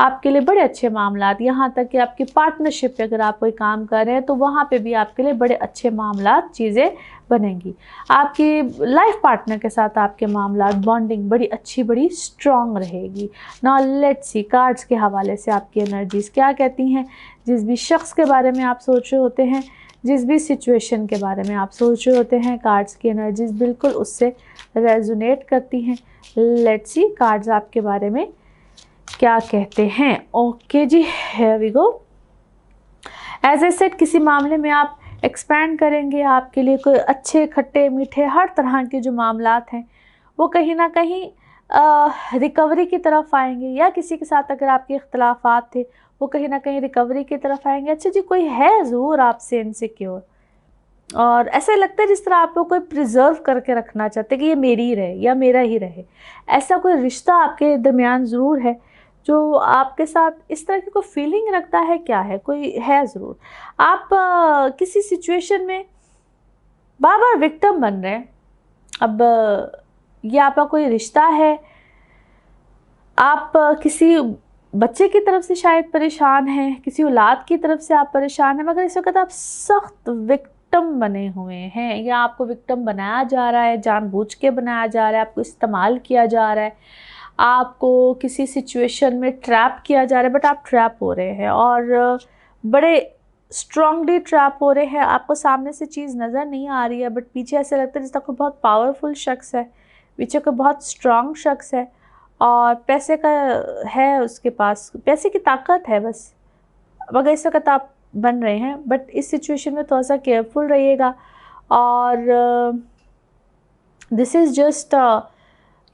आपके लिए बड़े अच्छे मामलात, यहाँ तक कि आपकी पार्टनरशिप पे अगर आप कोई काम कर रहे हैं तो वहाँ पे भी आपके लिए बड़े अच्छे मामलात, चीज़ें बनेंगी। आपकी लाइफ पार्टनर के साथ आपके मामलात, बॉन्डिंग बड़ी अच्छी, बड़ी स्ट्रॉन्ग रहेगी। नाउ लेट्स सी कार्ड्स के हवाले से आपकी एनर्जीज़ क्या कहती हैं। जिस भी शख्स के बारे में आप सोच रहे होते हैं, जिस भी सिचुएशन के बारे में आप सोच रहे होते हैं, कार्ड्स की एनर्जीज़ बिल्कुल उससे रेजोनेट करती हैं। लेट्स सी कार्ड्स आपके बारे में क्या कहते हैं। ओके जी, here we go. As I said, किसी मामले में आप एक्सपैंड करेंगे, आपके लिए कोई अच्छे, खट्टे, मीठे, हर तरह के जो मामलात हैं वो कहीं ना कहीं रिकवरी की तरफ आएंगे। या किसी के साथ अगर आपके इख्तलाफात थे वो कहीं ना कहीं रिकवरी की तरफ आएंगे। अच्छा जी, कोई है ज़रूर आपसे इनसिक्योर और ऐसा लगता है जिस तरह आपको कोई प्रिजर्व करके रखना चाहते कि ये मेरी ही रहे या मेरा ही रहे। ऐसा कोई रिश्ता आपके दरमियान ज़रूर है जो आपके साथ इस तरह की कोई फीलिंग रखता है। क्या है, कोई है ज़रूर। आप किसी सिचुएशन में बार बार विक्टिम बन रहे हैं। अब ये आपका कोई रिश्ता है, आप किसी बच्चे की तरफ से शायद परेशान हैं, किसी औलाद की तरफ से आप परेशान हैं, मगर इस वक्त आप सख्त विक्टिम बने हुए हैं या आपको विक्टिम बनाया जा रहा है, जानबूझ के बनाया जा रहा है, आपको इस्तेमाल किया जा रहा है, आपको किसी सिचुएशन में ट्रैप किया जा रहा है। बट आप ट्रैप हो रहे हैं और बड़े स्ट्रांगली ट्रैप हो रहे हैं। आपको सामने से चीज़ नज़र नहीं आ रही है बट पीछे ऐसे लगता है जैसे कोई बहुत पावरफुल शख्स है, पीछे कोई बहुत स्ट्रांग शख्स है और पैसे का है, उसके पास पैसे की ताकत है बस, मगर इस वक्त आप बन रहे हैं। बट इस सिचुएशन में थोड़ा सा केयरफुल रहिएगा। और दिस इज़ जस्ट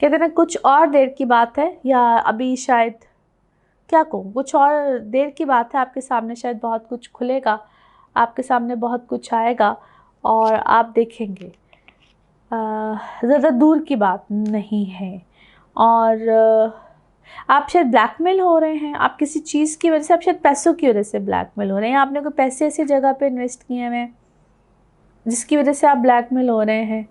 कहते हैं ना, कुछ और देर की बात है या अभी शायद क्या कहूँ, कुछ और देर की बात है। आपके सामने शायद बहुत कुछ खुलेगा, आपके सामने बहुत कुछ आएगा और आप देखेंगे। ज़्यादा दूर की बात नहीं है। और आप शायद ब्लैकमेल हो रहे हैं, आप किसी चीज़ की वजह से, आप शायद पैसों की वजह से ब्लैकमेल हो रहे हैं या आपने कोई पैसे ऐसी जगह पे इन्वेस्ट किए हुए हैं जिसकी वजह से आप ब्लैकमेल हो रहे हैं।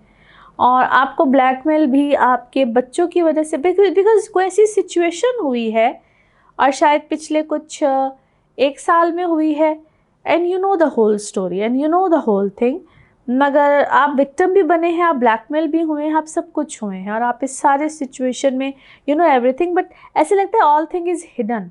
और आपको ब्लैकमेल भी आपके बच्चों की वजह से, बिकॉज कोई ऐसी सिचुएशन हुई है और शायद पिछले कुछ 1 साल में हुई है and you know the whole story and you know the whole thing, मगर आप विक्टिम भी बने हैं, आप ब्लैकमेल भी हुए हैं, आप सब कुछ हुए हैं और आप इस सारे सिचुएशन में यू नो एवरीथिंग, बट ऐसे लगता है ऑल थिंग इज़ हिडन।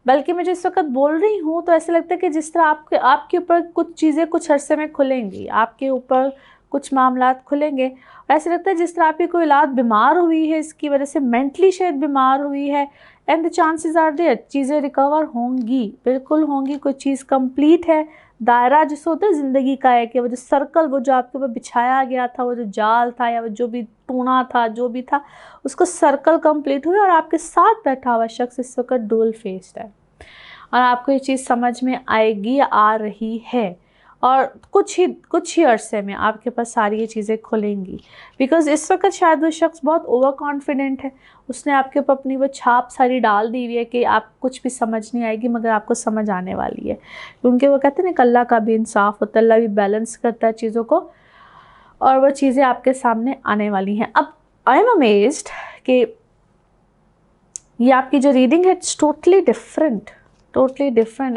बल्कि मैं जिस वक्त बोल रही हूँ तो ऐसा लगता है कि जिस तरह आपके ऊपर कुछ चीज़ें कुछ अरसे में खुलेंगी, आपके ऊपर कुछ मामलात खुलेंगे और ऐसा लगता है जिस तरह आपकी कोई औलाद बीमार हुई है, इसकी वजह से मेंटली शायद बीमार हुई है and the chances are there चीज़ें रिकवर होंगी, बिल्कुल होंगी। कोई चीज़ कंप्लीट है, दायरा जिससे होता है ज़िंदगी का है कि वो जो सर्कल, वो जो आपके ऊपर बिछाया गया था, वो जो जाल था या वो जो भी टूना था, जो भी था, उसको सर्कल कंप्लीट हुई और आपके साथ बैठा हुआ शख्स इस वक्त डुअल फेस्ड है और आपको ये चीज़ समझ में आएगी, आ रही है और कुछ ही अरसे में आपके पास सारी ये चीज़ें खुलेंगी। बिकॉज़ इस वक्त शायद वो शख्स बहुत ओवर कॉन्फिडेंट है, उसने आपके ऊपर अपनी वो छाप सारी डाल दी हुई है कि आप कुछ भी समझ नहीं आएगी, मगर आपको समझ आने वाली है। क्योंकि वो कहते हैं ना, अल्लाह का भी इंसाफ होता है, अल्लाह भी बैलेंस करता है चीज़ों को और वो चीज़ें आपके सामने आने वाली हैं। अब आई एम अमेज्ड कि ये आपकी जो रीडिंग है it's totally different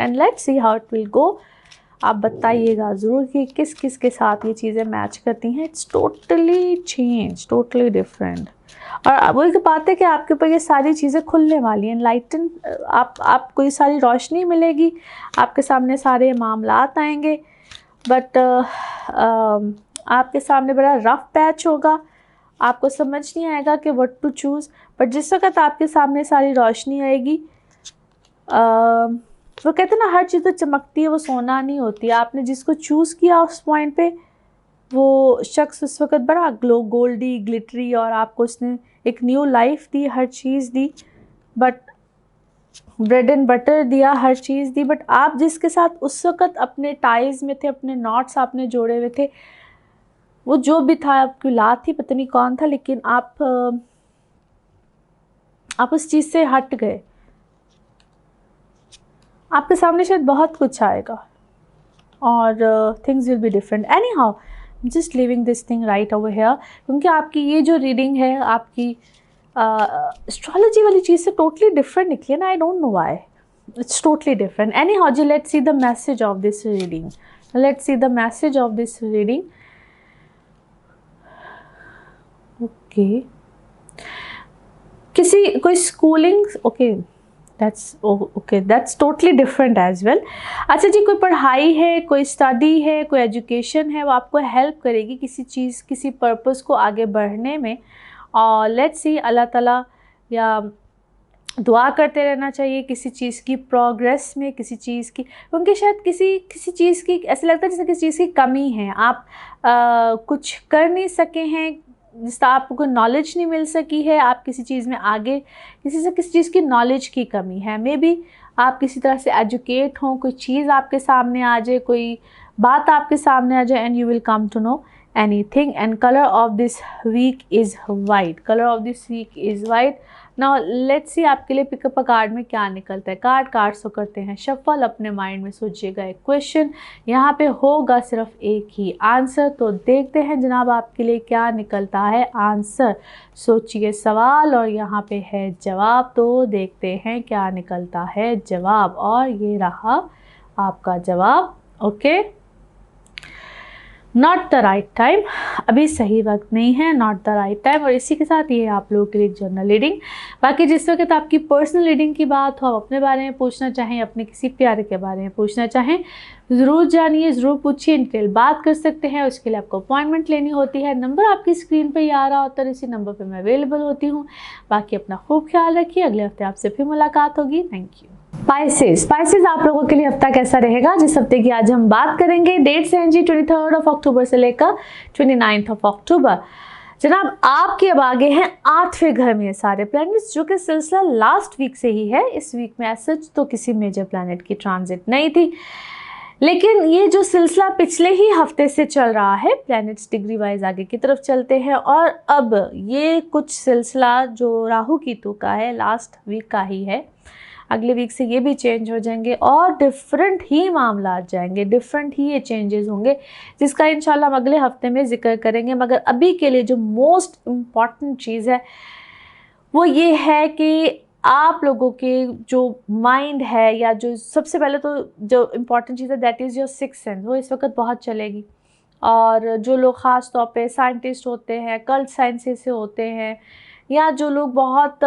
and let's see how it will go. आप बताइएगा ज़रूर कि किस किस के साथ ये चीज़ें मैच करती हैं। It's totally change, totally different. और वही तो बात है कि आपके ऊपर ये सारी चीज़ें खुलने वाली हैं, एनलाइटन, आपको ये सारी रोशनी मिलेगी, आपके सामने सारे मामलात आएंगे। बट आपके सामने बड़ा रफ पैच होगा, आपको समझ नहीं आएगा कि व्हाट टू चूज़। बट जिस वक्त आपके सामने सारी रोशनी आएगी, वो कहते हैं ना हर चीज़ तो चमकती है, वो सोना नहीं होती। आपने जिसको चूज़ किया उस पॉइंट पे, वो शख्स उस वक्त बड़ा ग्लो गोल्डी ग्लिटरी, और आपको उसने एक new life the, her cheese the, but bread and butter दिया, हर चीज़ दी। बट आप जिसके साथ उस वक्त अपने टाइज में थे, अपने नॉट्स आपने जोड़े हुए थे, वो जो भी था, आपकी लात थी, पता नहीं कौन था, लेकिन आप उस चीज़ से हट गए। आपके सामने शायद बहुत कुछ आएगा और things will be different. Any how, just living this thing right over here, क्योंकि आपकी ये जो रीडिंग है आपकी एस्ट्रोलॉजी वाली चीज़ से टोटली डिफरेंट निकली ना। I don't know why, it's totally different. Anyhow जी, let's see the message of this reading, let's see the message of this reading. Okay, किसी कोई schooling, okay that's totally different as well. अच्छा जी, कोई पढ़ाई है, कोई study है, कोई एजुकेशन है, वो आपको हेल्प करेगी किसी चीज़, किसी पर्पस को आगे बढ़ने में। और लेट्स सी, अल्लाह ताला या दुआ करते रहना चाहिए किसी चीज़ की प्रोग्रेस में, किसी चीज़ की, क्योंकि शायद किसी चीज़ की ऐसा लगता है जैसे किसी चीज़ की कमी है, आप कुछ कर नहीं सके हैं, जिसका आपको नॉलेज नहीं मिल सकी है, आप किसी चीज़ में आगे, किसी चीज़ की नॉलेज की कमी है। मे बी आप किसी तरह से एजुकेट हों, कोई चीज़ आपके सामने आ जाए, कोई बात आपके सामने आ जाए, and you will come to know anything. And colour of this week is white, colour of this week is white. Now let's see आपके लिए पिकअप अ कार्ड में क्या निकलता है। कार्ड सो करते हैं शफल, अपने माइंड में सोचिएगा एक क्वेश्चन, यहाँ पे होगा सिर्फ एक ही आंसर। तो देखते हैं जनाब आपके लिए क्या निकलता है आंसर। सोचिए सवाल और यहाँ पे है जवाब, तो देखते हैं क्या निकलता है जवाब। और ये रहा आपका जवाब। Okay, not the right time, अभी सही वक्त नहीं है, नॉट द राइट टाइम। और इसी के साथ ये आप लोगों के लिए जनरल रीडिंग। बाकी जिस वक्त आपकी पर्सनल रीडिंग की बात हो, आप अपने बारे में पूछना चाहें, अपने किसी प्यारे के बारे में पूछना चाहें, ज़रूर जानिए, ज़रूर पूछिए, डिटेल बात कर सकते हैं। उसके लिए आपको अपॉइंटमेंट लेनी होती है। नंबर आपकी स्क्रीन पर ही आ रहा होता है, इसी नंबर पर मैं अवेलेबल होती हूँ। बाकी अपना खूब ख्याल रखिए, अगले हफ्ते आपसे फिर मुलाकात होगी। Thank you. स्पाइसेस आप लोगों के लिए हफ्ता कैसा रहेगा, जिस हफ्ते की आज हम बात करेंगे। डेट्स हैं जी 23 अक्टूबर से लेकर 29 अक्टूबर। जनाब आपके अब आगे हैं 8वें घर में सारे प्लैनेट्स, जो कि सिलसिला लास्ट वीक से ही है। इस वीक में सच तो किसी मेजर प्लैनेट की ट्रांजिट नहीं थी, लेकिन ये जो सिलसिला पिछले ही हफ्ते से चल रहा है, प्लैनेट्स डिग्री वाइज आगे की तरफ चलते हैं। और अब ये कुछ सिलसिला जो राहु केतु का है, लास्ट वीक का ही है। अगले वीक से ये भी चेंज हो जाएंगे और डिफरेंट ही मामला आ जाएंगे, डिफरेंट ही ये चेंजेस होंगे, जिसका इंशाल्लाह हम अगले हफ्ते में जिक्र करेंगे। मगर अभी के लिए जो मोस्ट इम्पॉर्टेंट चीज़ है वो ये है कि आप लोगों के जो माइंड है, या जो सबसे पहले तो जो इम्पॉर्टेंट चीज़ है that is your sixth sense, वो इस वक्त बहुत चलेगी। और जो लोग ख़ास तौर पे साइंटिस्ट होते हैं, कल्ट साइंसेस से होते हैं, या जो लोग बहुत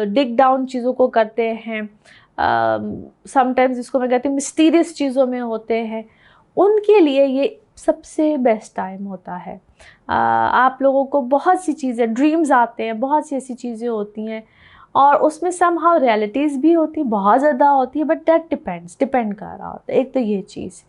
डिग डाउन चीज़ों को करते हैं, समटाइम्स जिसको मैं कहती हूँ मिस्टीरियस चीज़ों में होते हैं, उनके लिए ये सबसे बेस्ट टाइम होता है। आप लोगों को बहुत सी चीज़ें, ड्रीम्स आते हैं, बहुत सी ऐसी चीज़ें होती हैं, और उसमें समहाउ रियलिटीज़ भी होती, बहुत ज़्यादा होती है, बट दैट डिपेंड कर रहा होता है। एक तो ये चीज़,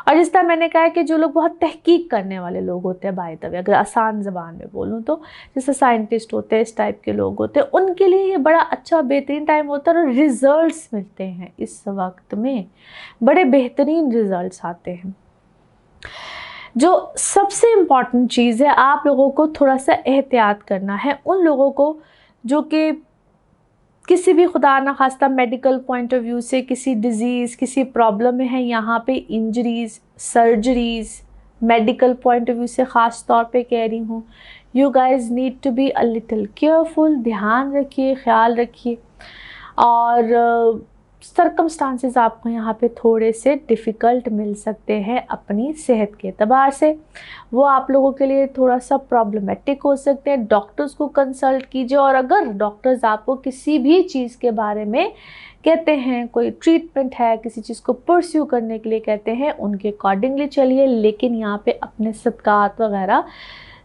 और जिस तरह मैंने कहा है कि जो लोग बहुत तहकीक करने वाले लोग होते हैं, बाय द वे अगर आसान ज़बान में बोलूँ तो, जैसे साइंटिस्ट होते हैं, इस टाइप के लोग होते हैं, उनके लिए ये बड़ा अच्छा बेहतरीन टाइम होता है। और रिज़ल्ट्स मिलते हैं इस वक्त में, बड़े बेहतरीन रिज़ल्ट्स आते हैं। जो सबसे इम्पॉर्टेंट चीज़ है, आप लोगों को थोड़ा सा एहतियात करना है उन लोगों को जो कि किसी भी खुदा ना खास्ता मेडिकल पॉइंट ऑफ व्यू से किसी डिज़ीज़, किसी प्रॉब्लम में है। यहाँ पे injuries, surgeries, medical point of view से ख़ास तौर पे कह रही हूँ, you guys need to be a little careful. ध्यान रखिए, ख्याल रखिए। और सर्कमस्टांसेस आपको यहाँ पे थोड़े से डिफ़िकल्ट मिल सकते हैं अपनी सेहत के एतबार से, वो आप लोगों के लिए थोड़ा सा प्रॉब्लमेटिक हो सकते हैं। डॉक्टर्स को कंसल्ट कीजिए, और अगर डॉक्टर्स आपको किसी भी चीज़ के बारे में कहते हैं, कोई ट्रीटमेंट है, किसी चीज़ को परस्यू करने के लिए कहते हैं, उनके अकॉर्डिंगली चलिए, लेकिन यहाँ पे अपने सदकात वगैरह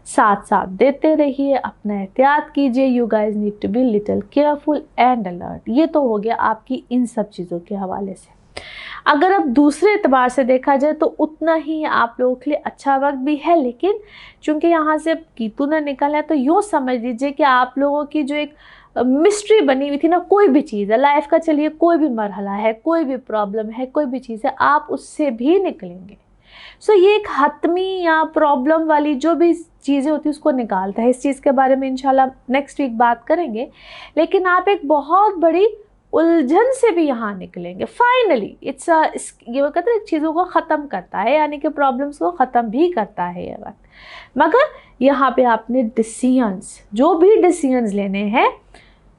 साथ साथ देते रहिए, अपना एहतियात कीजिए। You guys need to be little careful and alert. ये तो हो गया आपकी इन सब चीज़ों के हवाले से। अगर अब दूसरे एतबार से देखा जाए तो उतना ही आप लोगों के लिए अच्छा वक्त भी है, लेकिन चूंकि यहाँ से कीतू ने निकला है, तो यूँ समझ लीजिए कि आप लोगों की जो एक मिस्ट्री बनी हुई थी ना, कोई भी चीज़ है लाइफ का, चलिए कोई भी मरहला है, कोई भी प्रॉब्लम है, कोई भी चीज़ है, आप उससे भी निकलेंगे। सो ये एक हतमी या प्रॉब्लम वाली जो भी चीज़ें होती है उसको निकालता है। इस चीज़ के बारे में इंशाल्लाह नेक्स्ट वीक बात करेंगे, लेकिन आप एक बहुत बड़ी उलझन से भी यहाँ निकलेंगे फाइनली। इट्स ये कहते हैं चीज़ों को ख़त्म करता है, यानी कि प्रॉब्लम्स को ख़त्म भी करता है ये वक्त। मगर यहाँ पे आपने डिसीजंस, जो भी डिसीजंस लेने हैं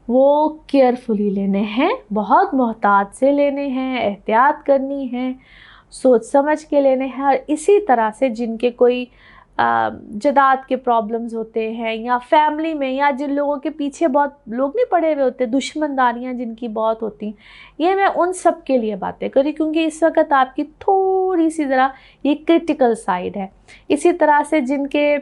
वो केयरफुली लेने हैं, बहुत मोहतात से लेने हैं, एहतियात करनी है, सोच समझ के लेने हैं। और इसी तरह से जिनके कोई जदाद के प्रॉब्लम्स होते हैं, या फैमिली में, या जिन लोगों के पीछे बहुत लोग नहीं पड़े हुए होते, दुश्मनदारियां जिनकी बहुत होती, ये मैं उन सब के लिए बातें करी, क्योंकि इस वक्त आपकी थोड़ी सी ज़रा ये क्रिटिकल साइड है। इसी तरह से जिनके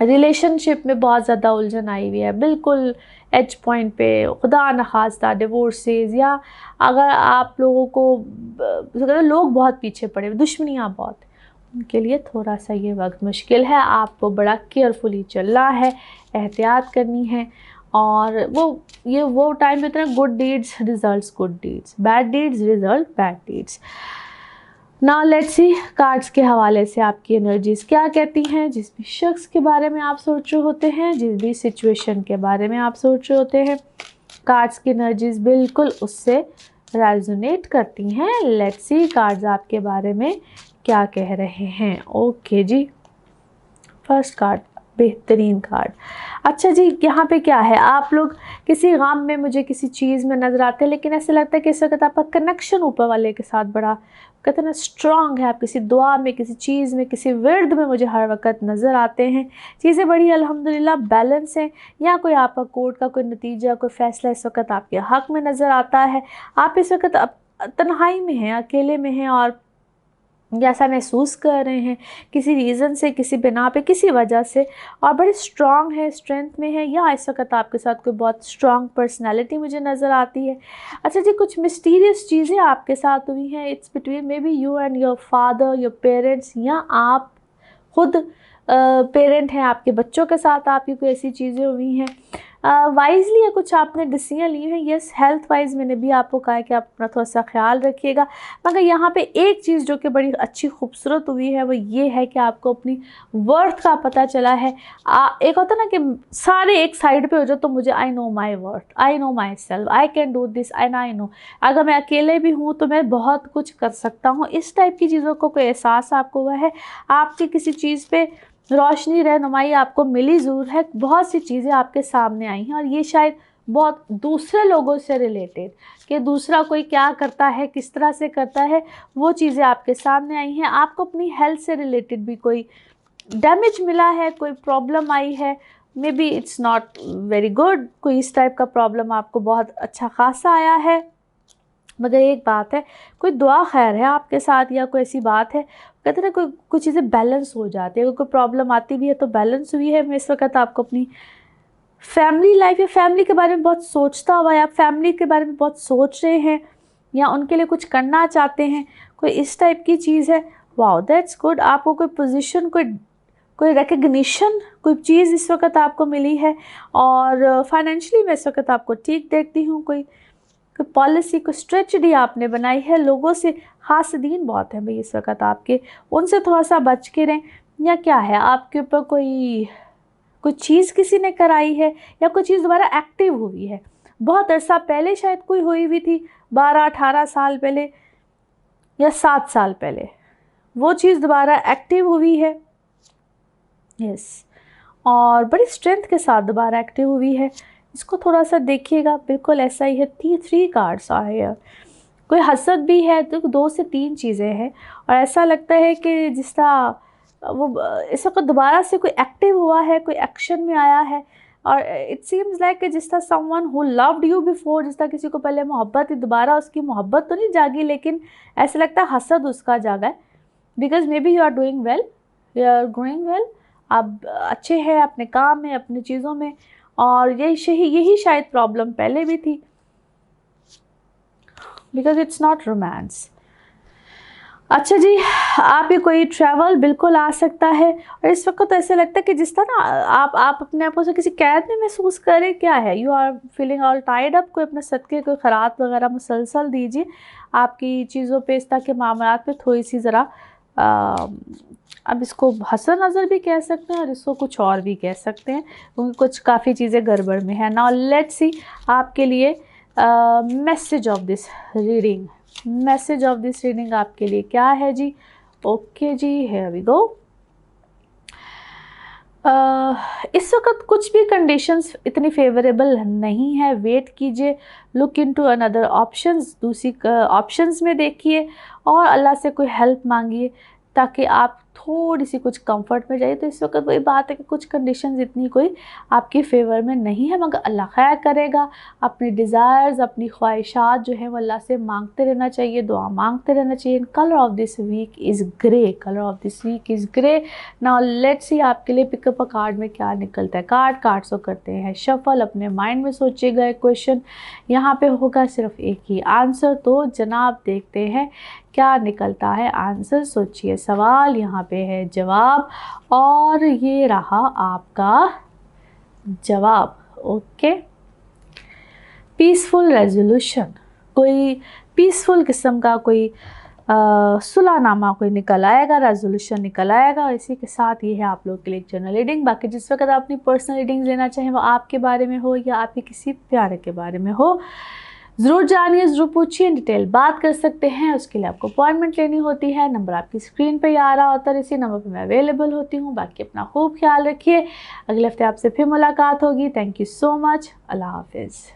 रिलेशनशिप में बहुत ज़्यादा उलझन आई हुई है, बिल्कुल एज पॉइंट पे, खुदा न खास्ता डिवोर्सेस, या अगर आप लोगों को लोग बहुत पीछे पड़े, दुश्मनियाँ बहुत, उनके लिए थोड़ा सा ये वक्त मुश्किल है। आपको बड़ा केयरफुली चलना है, एहतियात करनी है। और वो टाइम होता है good deeds results good deeds, bad deeds result bad deeds. Now let's C cards के हवाले से आपकी एनर्जीज क्या कहती हैं। जिस भी शख्स के बारे में आप सोच रहे होते हैं, जिस भी सिचुएशन के बारे में आप सोच रहे होते हैं, कार्ड्स की एनर्जीज बिल्कुल उससे रेजोनेट करती हैं। लेट्स सी कार्ड्स आपके बारे में क्या कह रहे हैं। ओके जी, फर्स्ट कार्ड, बेहतरीन कार्ड। अच्छा जी, यहाँ पे क्या है, आप लोग किसी गम में, मुझे किसी चीज़ में नज़र आते हैं, लेकिन ऐसा लगता है कि इस वक्त आपका कनेक्शन ऊपर वाले के साथ बड़ा कहते हैं ना स्ट्रॉन्ग है। आप किसी दुआ में, किसी चीज़ में, किसी विर्द में मुझे हर वक्त नज़र आते हैं। चीज़ें बड़ी अल्हम्दुलिल्लाह बैलेंस हैं। या कोई आपका कोर्ट का कोई नतीजा, कोई फ़ैसला इस वक्त आपके हक़ में नज़र आता है। आप इस वक्त तन्हाई में हैं, अकेले में हैं, और जैसा महसूस कर रहे हैं किसी रीज़न से, किसी बिना पे, किसी वजह से, और बड़े स्ट्रॉन्ग है, स्ट्रेंथ में है, या इस वक्त आपके साथ कोई बहुत स्ट्रॉन्ग पर्सनालिटी मुझे नज़र आती है। अच्छा जी, कुछ मिस्टीरियस चीज़ें आपके साथ हुई हैं। It's between may be you and your father, your parents, या आप खुद पेरेंट हैं, आपके बच्चों के साथ आपकी कोई ऐसी चीज़ें हुई हैं। वाइजली या कुछ आपने डिसीजन लिए हैं। यस, हेल्थ वाइज मैंने भी आपको कहा है कि आप अपना थोड़ा सा ख्याल रखिएगा। मगर यहाँ पे एक चीज़ जो कि बड़ी अच्छी खूबसूरत हुई है वो ये है कि आपको अपनी वर्थ का पता चला है। एक होता ना कि सारे एक साइड पे हो जाओ तो मुझे I know my worth, I know my self, I can do this and I know, अगर मैं अकेले भी हूँ तो मैं बहुत कुछ कर सकता हूँ। इस टाइप की चीज़ों को कोई एहसास आपको हुआ है। आपकी किसी चीज़ पे रोशनी, रहनुमाई आपको मिली ज़रूर है। बहुत सी चीज़ें आपके सामने आई हैं, और ये शायद बहुत दूसरे लोगों से रिलेटेड, कि दूसरा कोई क्या करता है, किस तरह से करता है, वो चीज़ें आपके सामने आई हैं। आपको अपनी हेल्थ से रिलेटेड भी कोई डैमेज मिला है, कोई प्रॉब्लम आई है, may be it's not very good, कोई इस टाइप का प्रॉब्लम आपको बहुत अच्छा खासा आया है। मगर एक बात है, कोई दुआ खैर है आपके साथ, या कोई ऐसी बात है, कहते हैं कोई चीज़ें बैलेंस हो जाती है। अगर कोई प्रॉब्लम आती भी है तो बैलेंस हुई है। मैं इस वक्त आपको अपनी फैमिली लाइफ या फैमिली के बारे में बहुत सोचता हुआ, या आप फैमिली के बारे में बहुत सोच रहे हैं, या उनके लिए कुछ करना चाहते हैं, कोई इस टाइप की चीज़ है। Wow, that's good. आपको कोई पोजीशन, कोई रिकग्निशन, कोई चीज़ इस वक्त आपको मिली है। और फाइनेंशियली मैं इस वक्त आपको ठीक देखती हूँ। कोई पॉलिसी, कोई स्ट्रेटजी आपने बनाई है। लोगों से हासदीन बहुत है भाई इस वक्त आपके, उनसे थोड़ा सा बच के रहें। या क्या है, आपके ऊपर कोई चीज़ किसी ने कराई है, या कोई चीज़ दोबारा एक्टिव हुई है। बहुत अरसा पहले शायद कोई हुई हुई थी, 12-18 साल पहले या 7 साल पहले, वो चीज़ दोबारा एक्टिव हुई है। यस, और बड़ी स्ट्रेंथ के साथ दोबारा एक्टिव हुई है। इसको थोड़ा सा देखिएगा, बिल्कुल ऐसा ही है। 3 कार्ड्स आए हैं। कोई हसद भी है, तो 2 से 3 चीज़ें हैं। और ऐसा लगता है कि जिस तरह वो इस वक्त दोबारा से कोई एक्टिव हुआ है, कोई एक्शन में आया है। और इट सीम्स लाइक कि जिस तरह someone who loved you before, जिस तरह किसी को पहले मोहब्बत थी, दोबारा उसकी मोहब्बत तो नहीं जागी, लेकिन ऐसा लगता है हसद उसका जागा है। Because maybe you are doing well, you are going well, आप अच्छे हैं अपने काम में, अपनी चीज़ों में। और यही शायद प्रॉब्लम पहले भी थी, बिकॉज इट्स नॉट रोमांस। अच्छा जी, आप ये कोई ट्रैवल बिल्कुल आ सकता है। और इस वक्त तो ऐसे लगता है कि जिस तरह ना आप अपने आप को से किसी कैद में महसूस करें, क्या है, you are feeling all tied up. कोई अपने सदके, कोई खैरात वगैरह मुसलसल दीजिए आपकी चीज़ों पे, इस तरह के मामलात पे थोड़ी सी ज़रा अब इसको हसन नज़र भी कह सकते हैं और इसको कुछ और भी कह सकते हैं, क्योंकि कुछ काफ़ी चीज़ें गड़बड़ में है। नाउ लेट्स सी आपके लिए message of this reading. Message of this reading आपके लिए क्या है जी? ओके जी, हियर वी गो। इस वक्त कुछ भी कंडीशंस इतनी फेवरेबल नहीं है, वेट कीजिए, लुक इनटू अनदर ऑप्शंस, दूसरी ऑप्शंस में देखिए और अल्लाह से कोई हेल्प मांगिए ताकि आप थोड़ी सी कुछ कंफर्ट में जाइए। तो इस वक्त वही बात है कि कुछ कंडीशंस इतनी कोई आपकी फेवर में नहीं है, मगर अल्लाह खैर करेगा। अपनी डिज़ायर्स, अपनी ख्वाहिशात जो है वो अल्लाह से मांगते रहना चाहिए, दुआ मांगते रहना चाहिए। Colour of this week is grey, colour of this week is grey. Now let's see आपके लिए पिकअप अ कार्ड में क्या निकलता है। कार्ड्स को करते हैं शफल, अपने माइंड में सोचिएगा एक क्वेश्चन, यहाँ पे होगा सिर्फ एक ही आंसर। तो जनाब देखते हैं क्या निकलता है आंसर। सोचिए सवाल, यहाँ पे है जवाब, और ये रहा आपका जवाब। ओके, पीसफुल रेजोल्यूशन, कोई पीसफुल किस्म का कोई सुलहनामा कोई निकल आएगा, रेजोल्यूशन निकल आएगा। इसी के साथ ये है आप लोग के लिए जनरल रीडिंग। बाकी जिस वक्त आप अपनी पर्सनल रीडिंग लेना चाहें, वो आपके बारे में हो या आपके किसी प्यारे के बारे में हो, ज़रूर जानिए, ज़रूर पूछिए, डिटेल बात कर सकते हैं। उसके लिए आपको अपॉइंटमेंट लेनी होती है। नंबर आपकी स्क्रीन पे ही आ रहा होता है, इसी नंबर पे मैं अवेलेबल होती हूँ। बाकी अपना खूब ख्याल रखिए, अगले हफ्ते आपसे फिर मुलाकात होगी। थैंक यू सो मच, अल्लाह हाफिज़।